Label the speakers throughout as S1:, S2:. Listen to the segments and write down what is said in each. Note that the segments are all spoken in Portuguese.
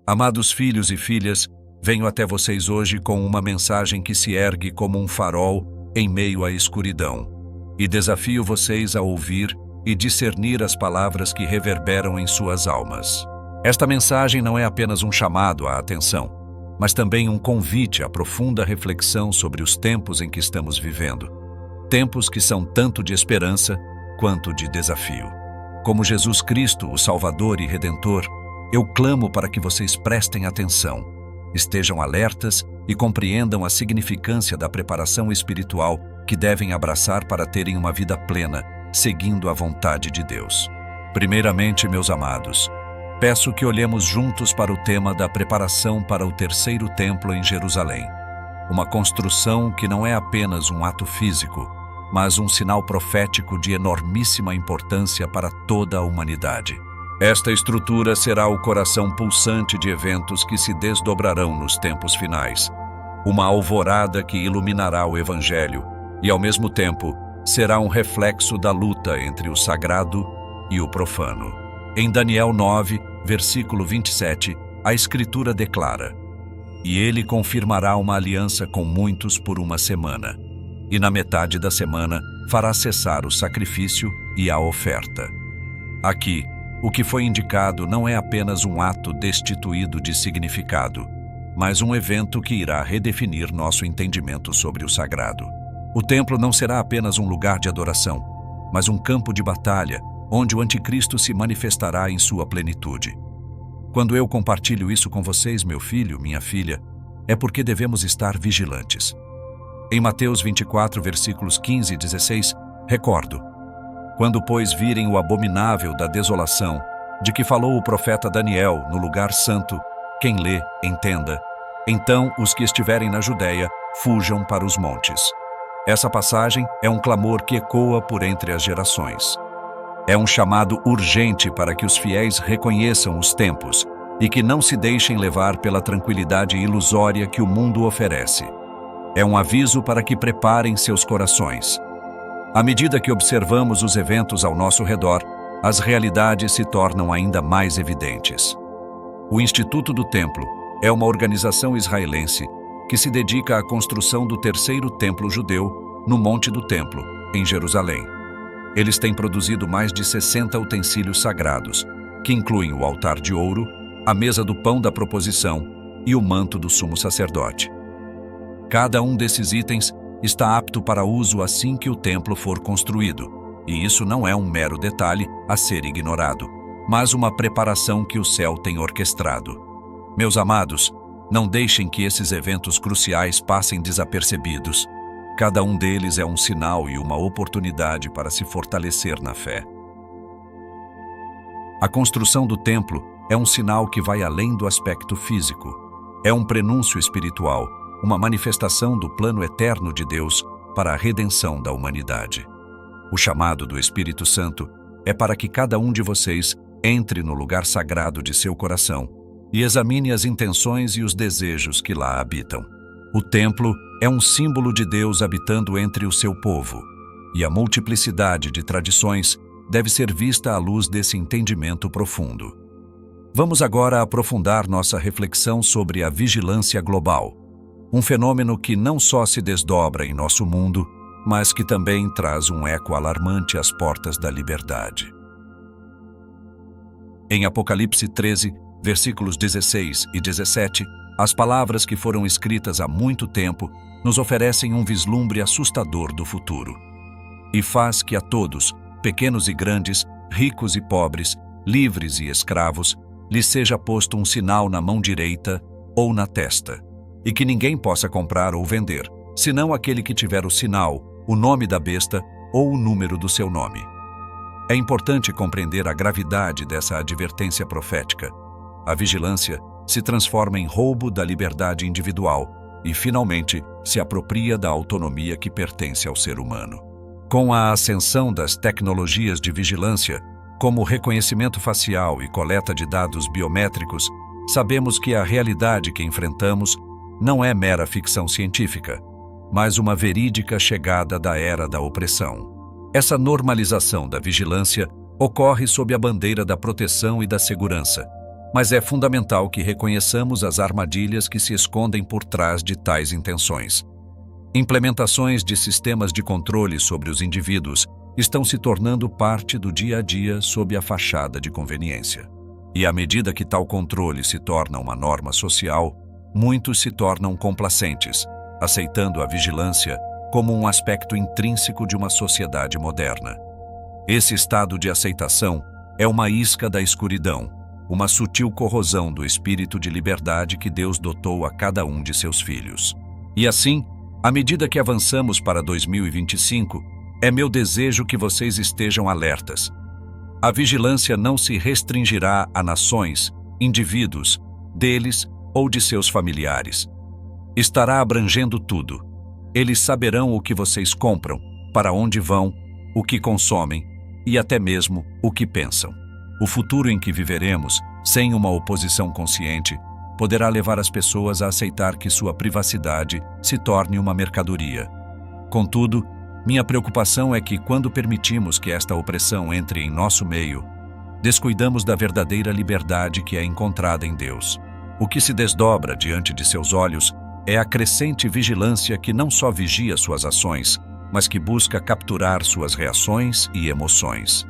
S1: Amados filhos e filhas, venho até vocês hoje com uma mensagem que se ergue como um farol em meio à escuridão, e desafio vocês a ouvir e discernir as palavras que reverberam em suas almas. Esta mensagem não é apenas um chamado à atenção, mas também um convite à profunda reflexão sobre os tempos em que estamos vivendo. Tempos que são tanto de esperança quanto de desafio. Como Jesus Cristo, o Salvador e Redentor, eu clamo para que vocês prestem atenção, estejam alertas e compreendam a significância da preparação espiritual que devem abraçar para terem uma vida plena, seguindo a vontade de Deus. Primeiramente, meus amados, peço que olhemos juntos para o tema da preparação para o terceiro templo em Jerusalém. Uma construção que não é apenas um ato físico, mas um sinal profético de enormíssima importância para toda a humanidade. Esta estrutura será o coração pulsante de eventos que se desdobrarão nos tempos finais. Uma alvorada que iluminará o Evangelho e, ao mesmo tempo, será um reflexo da luta entre o sagrado e o profano. Em Daniel 9, versículo 27, a Escritura declara: "E ele confirmará uma aliança com muitos por uma semana, e na metade da semana fará cessar o sacrifício e a oferta." Aqui, o que foi indicado não é apenas um ato destituído de significado, mas um evento que irá redefinir nosso entendimento sobre o sagrado. O templo não será apenas um lugar de adoração, mas um campo de batalha, onde o anticristo se manifestará em sua plenitude. Quando eu compartilho isso com vocês, meu filho, minha filha, é porque devemos estar vigilantes. Em Mateus 24, versículos 15 e 16, recordo: "Quando, pois, virem o abominável da desolação, de que falou o profeta Daniel no lugar santo, quem lê, entenda. Então os que estiverem na Judéia fujam para os montes." Essa passagem é um clamor que ecoa por entre as gerações. É um chamado urgente para que os fiéis reconheçam os tempos e que não se deixem levar pela tranquilidade ilusória que o mundo oferece. É um aviso para que preparem seus corações. À medida que observamos os eventos ao nosso redor, as realidades se tornam ainda mais evidentes. O Instituto do Templo é uma organização israelense que se dedica à construção do terceiro templo judeu no Monte do Templo, em Jerusalém. Eles têm produzido mais de 60 utensílios sagrados, que incluem o altar de ouro, a mesa do pão da proposição e o manto do sumo sacerdote. Cada um desses itens está apto para uso assim que o templo for construído, e isso não é um mero detalhe a ser ignorado, mas uma preparação que o céu tem orquestrado. Meus amados, não deixem que esses eventos cruciais passem desapercebidos. Cada um deles é um sinal e uma oportunidade para se fortalecer na fé. A construção do templo é um sinal que vai além do aspecto físico. É um prenúncio espiritual, uma manifestação do plano eterno de Deus para a redenção da humanidade. O chamado do Espírito Santo é para que cada um de vocês entre no lugar sagrado de seu coração e examine as intenções e os desejos que lá habitam. O templo é um símbolo de Deus habitando entre o seu povo, e a multiplicidade de tradições deve ser vista à luz desse entendimento profundo. Vamos agora aprofundar nossa reflexão sobre a vigilância global, um fenômeno que não só se desdobra em nosso mundo, mas que também traz um eco alarmante às portas da liberdade. Em Apocalipse 13, versículos 16 e 17, as palavras que foram escritas há muito tempo nos oferecem um vislumbre assustador do futuro. "E faz que a todos, pequenos e grandes, ricos e pobres, livres e escravos, lhes seja posto um sinal na mão direita ou na testa, e que ninguém possa comprar ou vender, senão aquele que tiver o sinal, o nome da besta ou o número do seu nome." É importante compreender a gravidade dessa advertência profética. A vigilância se transforma em roubo da liberdade individual e, finalmente, se apropria da autonomia que pertence ao ser humano. Com a ascensão das tecnologias de vigilância, como reconhecimento facial e coleta de dados biométricos, sabemos que a realidade que enfrentamos não é mera ficção científica, mas uma verídica chegada da era da opressão. Essa normalização da vigilância ocorre sob a bandeira da proteção e da segurança, mas é fundamental que reconheçamos as armadilhas que se escondem por trás de tais intenções. Implementações de sistemas de controle sobre os indivíduos estão se tornando parte do dia a dia sob a fachada de conveniência. E à medida que tal controle se torna uma norma social, muitos se tornam complacentes, aceitando a vigilância como um aspecto intrínseco de uma sociedade moderna. Esse estado de aceitação é uma isca da escuridão, uma sutil corrosão do espírito de liberdade que Deus dotou a cada um de seus filhos. E assim, à medida que avançamos para 2025, é meu desejo que vocês estejam alertas. A vigilância não se restringirá a nações, indivíduos, deles ou de seus familiares. Estará abrangendo tudo. Eles saberão o que vocês compram, para onde vão, o que consomem e até mesmo o que pensam. O futuro em que viveremos, sem uma oposição consciente, poderá levar as pessoas a aceitar que sua privacidade se torne uma mercadoria. Contudo, minha preocupação é que, quando permitimos que esta opressão entre em nosso meio, descuidamos da verdadeira liberdade que é encontrada em Deus. O que se desdobra diante de seus olhos é a crescente vigilância que não só vigia suas ações, mas que busca capturar suas reações e emoções.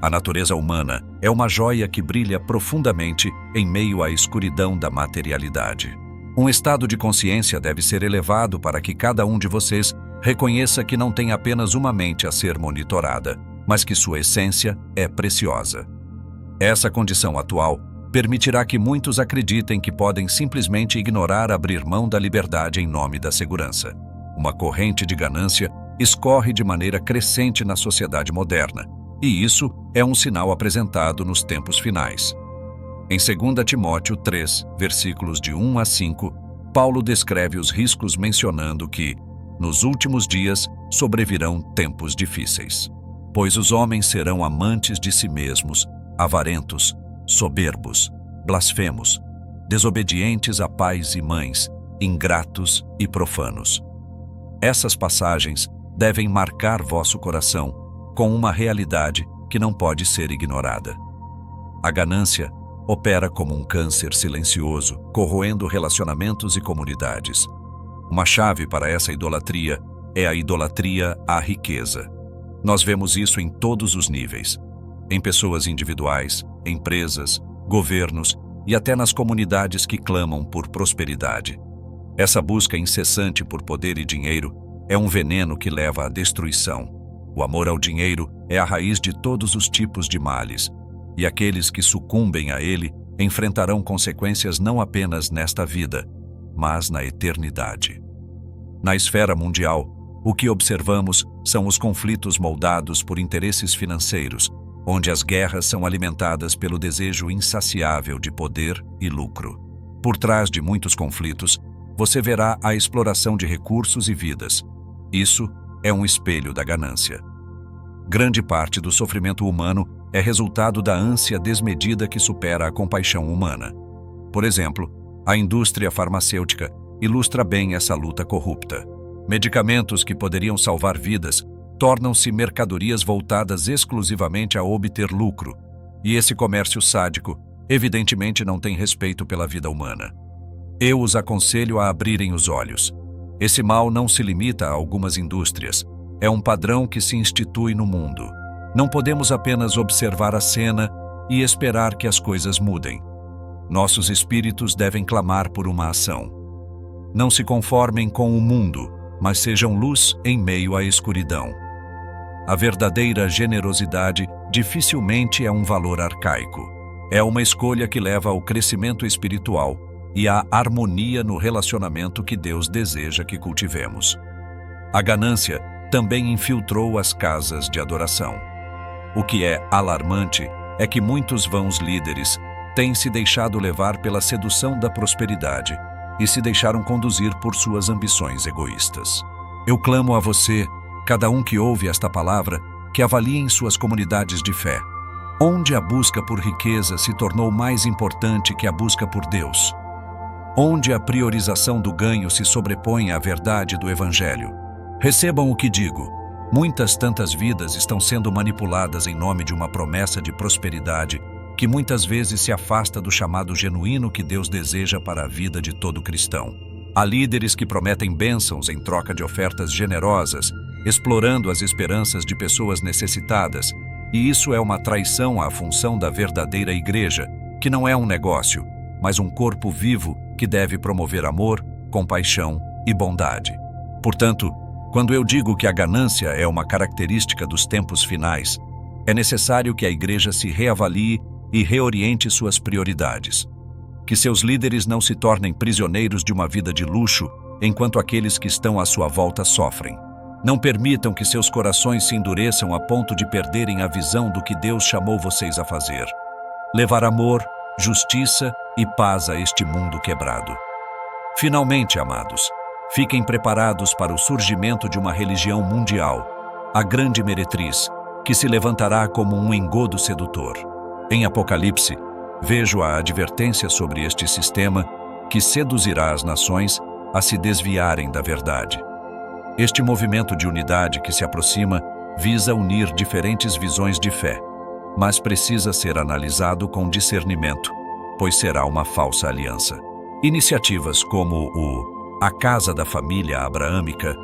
S1: A natureza humana é uma joia que brilha profundamente em meio à escuridão da materialidade. Um estado de consciência deve ser elevado para que cada um de vocês reconheça que não tem apenas uma mente a ser monitorada, mas que sua essência é preciosa. Essa condição atual permitirá que muitos acreditem que podem simplesmente ignorar abrir mão da liberdade em nome da segurança. Uma corrente de ganância escorre de maneira crescente na sociedade moderna, e isso é um sinal apresentado nos tempos finais. Em 2 Timóteo 3, versículos de 1 a 5, Paulo descreve os riscos mencionando que, nos últimos dias, sobrevirão tempos difíceis. Pois os homens serão amantes de si mesmos, avarentos, soberbos, blasfemos, desobedientes a pais e mães, ingratos e profanos. Essas passagens devem marcar vosso coração com uma realidade que não pode ser ignorada. A ganância opera como um câncer silencioso, corroendo relacionamentos e comunidades. Uma chave para essa idolatria é a idolatria à riqueza. Nós vemos isso em todos os níveis, em pessoas individuais, empresas, governos e até nas comunidades que clamam por prosperidade. Essa busca incessante por poder e dinheiro é um veneno que leva à destruição. O amor ao dinheiro é a raiz de todos os tipos de males, e aqueles que sucumbem a ele enfrentarão consequências não apenas nesta vida, mas na eternidade. Na esfera mundial, o que observamos são os conflitos moldados por interesses financeiros, onde as guerras são alimentadas pelo desejo insaciável de poder e lucro. Por trás de muitos conflitos, você verá a exploração de recursos e vidas. Isso é um espelho da ganância. Grande parte do sofrimento humano é resultado da ânsia desmedida que supera a compaixão humana. Por exemplo, a indústria farmacêutica ilustra bem essa luta corrupta. Medicamentos que poderiam salvar vidas tornam-se mercadorias voltadas exclusivamente a obter lucro, e esse comércio sádico evidentemente não tem respeito pela vida humana. Eu os aconselho a abrirem os olhos. Esse mal não se limita a algumas indústrias, é um padrão que se institui no mundo. Não podemos apenas observar a cena e esperar que as coisas mudem. Nossos espíritos devem clamar por uma ação. Não se conformem com o mundo, mas sejam luz em meio à escuridão. A verdadeira generosidade dificilmente é um valor arcaico. É uma escolha que leva ao crescimento espiritual e à harmonia no relacionamento que Deus deseja que cultivemos. A ganância também infiltrou as casas de adoração. O que é alarmante é que muitos vãos líderes têm se deixado levar pela sedução da prosperidade e se deixaram conduzir por suas ambições egoístas. Eu clamo a você, cada um que ouve esta palavra, que avaliem suas comunidades de fé. Onde a busca por riqueza se tornou mais importante que a busca por Deus? Onde a priorização do ganho se sobrepõe à verdade do Evangelho? Recebam o que digo. Muitas tantas vidas estão sendo manipuladas em nome de uma promessa de prosperidade que muitas vezes se afasta do chamado genuíno que Deus deseja para a vida de todo cristão. Há líderes que prometem bênçãos em troca de ofertas generosas, explorando as esperanças de pessoas necessitadas, e isso é uma traição à função da verdadeira igreja, que não é um negócio, mas um corpo vivo que deve promover amor, compaixão e bondade. Portanto, quando eu digo que a ganância é uma característica dos tempos finais, é necessário que a igreja se reavalie e reoriente suas prioridades. Que seus líderes não se tornem prisioneiros de uma vida de luxo, enquanto aqueles que estão à sua volta sofrem. Não permitam que seus corações se endureçam a ponto de perderem a visão do que Deus chamou vocês a fazer. Levar amor, justiça e paz a este mundo quebrado. Finalmente, amados, fiquem preparados para o surgimento de uma religião mundial, a grande meretriz, que se levantará como um engodo sedutor. Em Apocalipse, vejo a advertência sobre este sistema que seduzirá as nações a se desviarem da verdade. Este movimento de unidade que se aproxima visa unir diferentes visões de fé, mas precisa ser analisado com discernimento, pois será uma falsa aliança. Iniciativas como a Casa da Família Abraâmica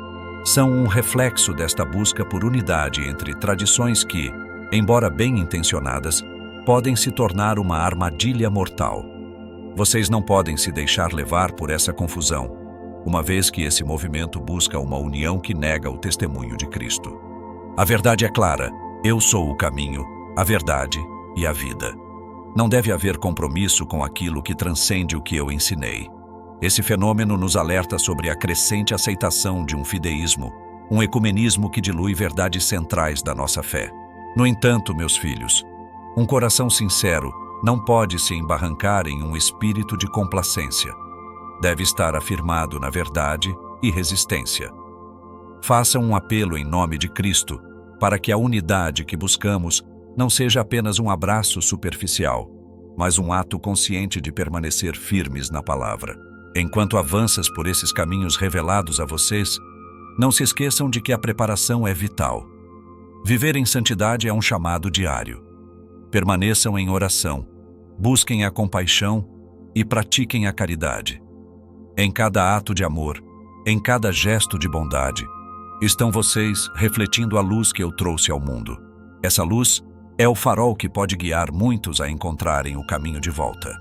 S1: são um reflexo desta busca por unidade entre tradições que, embora bem intencionadas, podem se tornar uma armadilha mortal. Vocês não podem se deixar levar por essa confusão, uma vez que esse movimento busca uma união que nega o testemunho de Cristo. A verdade é clara: eu sou o caminho, a verdade e a vida. Não deve haver compromisso com aquilo que transcende o que eu ensinei. Esse fenômeno nos alerta sobre a crescente aceitação de um fideísmo, um ecumenismo que dilui verdades centrais da nossa fé. No entanto, meus filhos, um coração sincero não pode se embarrancar em um espírito de complacência. Deve estar afirmado na verdade e resistência. Façam um apelo em nome de Cristo para que a unidade que buscamos não seja apenas um abraço superficial, mas um ato consciente de permanecer firmes na palavra. Enquanto avanças por esses caminhos revelados a vocês, não se esqueçam de que a preparação é vital. Viver em santidade é um chamado diário. Permaneçam em oração, busquem a compaixão e pratiquem a caridade. Em cada ato de amor, em cada gesto de bondade, estão vocês refletindo a luz que eu trouxe ao mundo. Essa luz é o farol que pode guiar muitos a encontrarem o caminho de volta.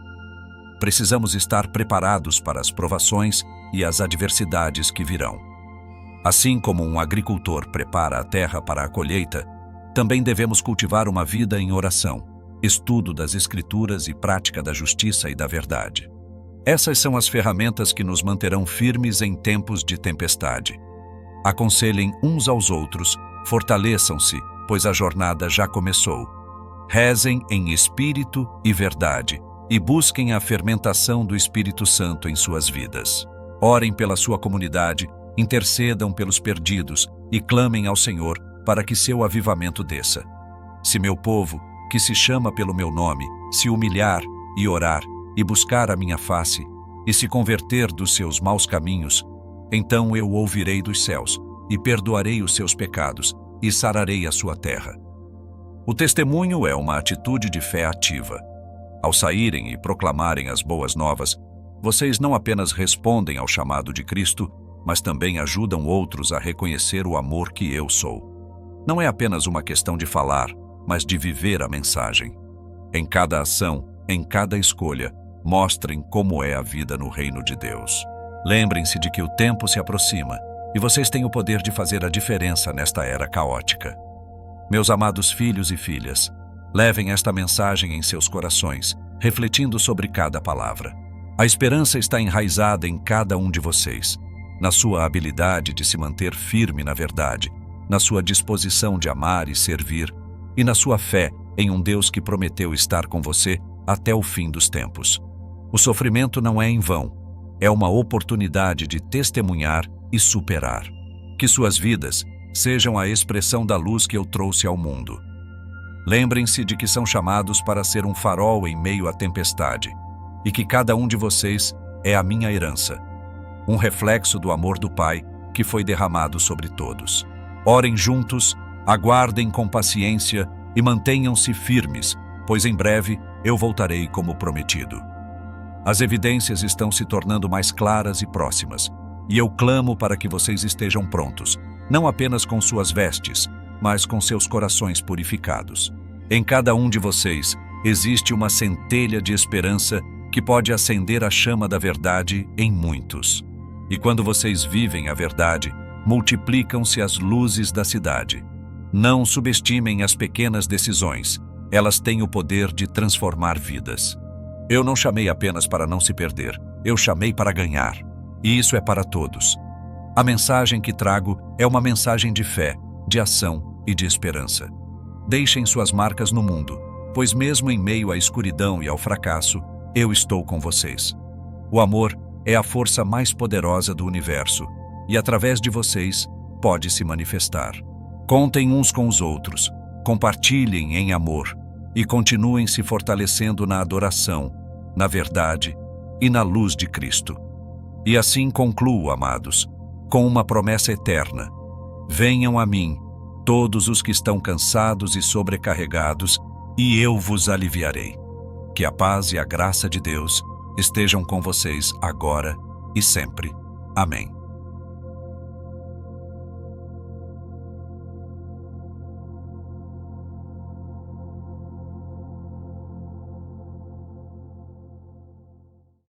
S1: Precisamos estar preparados para as provações e as adversidades que virão. Assim como um agricultor prepara a terra para a colheita, também devemos cultivar uma vida em oração, estudo das Escrituras e prática da justiça e da verdade. Essas são as ferramentas que nos manterão firmes em tempos de tempestade. Aconselhem uns aos outros, fortaleçam-se, pois a jornada já começou. Rezem em espírito e verdade e busquem a fermentação do Espírito Santo em suas vidas. Orem pela sua comunidade, intercedam pelos perdidos e clamem ao Senhor para que seu avivamento desça. Se meu povo, que se chama pelo meu nome, se humilhar e orar e buscar a minha face e se converter dos seus maus caminhos, então eu ouvirei dos céus e perdoarei os seus pecados e sararei a sua terra. O testemunho é uma atitude de fé ativa. Ao saírem e proclamarem as boas novas, vocês não apenas respondem ao chamado de Cristo, mas também ajudam outros a reconhecer o amor que eu sou. Não é apenas uma questão de falar, mas de viver a mensagem. Em cada ação, em cada escolha, mostrem como é a vida no reino de Deus. Lembrem-se de que o tempo se aproxima e vocês têm o poder de fazer a diferença nesta era caótica. Meus amados filhos e filhas, levem esta mensagem em seus corações, refletindo sobre cada palavra. A esperança está enraizada em cada um de vocês, na sua habilidade de se manter firme na verdade, na sua disposição de amar e servir, e na sua fé em um Deus que prometeu estar com você até o fim dos tempos. O sofrimento não é em vão, é uma oportunidade de testemunhar e superar. Que suas vidas sejam a expressão da luz que eu trouxe ao mundo. Lembrem-se de que são chamados para ser um farol em meio à tempestade, e que cada um de vocês é a minha herança, um reflexo do amor do Pai que foi derramado sobre todos. Orem juntos, aguardem com paciência e mantenham-se firmes, pois em breve eu voltarei como prometido. As evidências estão se tornando mais claras e próximas, e eu clamo para que vocês estejam prontos, não apenas com suas vestes, mas com seus corações purificados. Em cada um de vocês existe uma centelha de esperança que pode acender a chama da verdade em muitos. E quando vocês vivem a verdade, multiplicam-se as luzes da cidade. Não subestimem as pequenas decisões, elas têm o poder de transformar vidas. Eu não chamei apenas para não se perder, eu chamei para ganhar. E isso é para todos. A mensagem que trago é uma mensagem de fé, de ação e de esperança. Deixem suas marcas no mundo, pois mesmo em meio à escuridão e ao fracasso, eu estou com vocês. O amor é a força mais poderosa do universo, e através de vocês pode se manifestar. Contem uns com os outros, compartilhem em amor e continuem se fortalecendo na adoração, na verdade e na luz de Cristo. E assim concluo, amados, com uma promessa eterna. Venham a mim, todos os que estão cansados e sobrecarregados, e eu vos aliviarei. Que a paz e a graça de Deus estejam com vocês agora e sempre. Amém.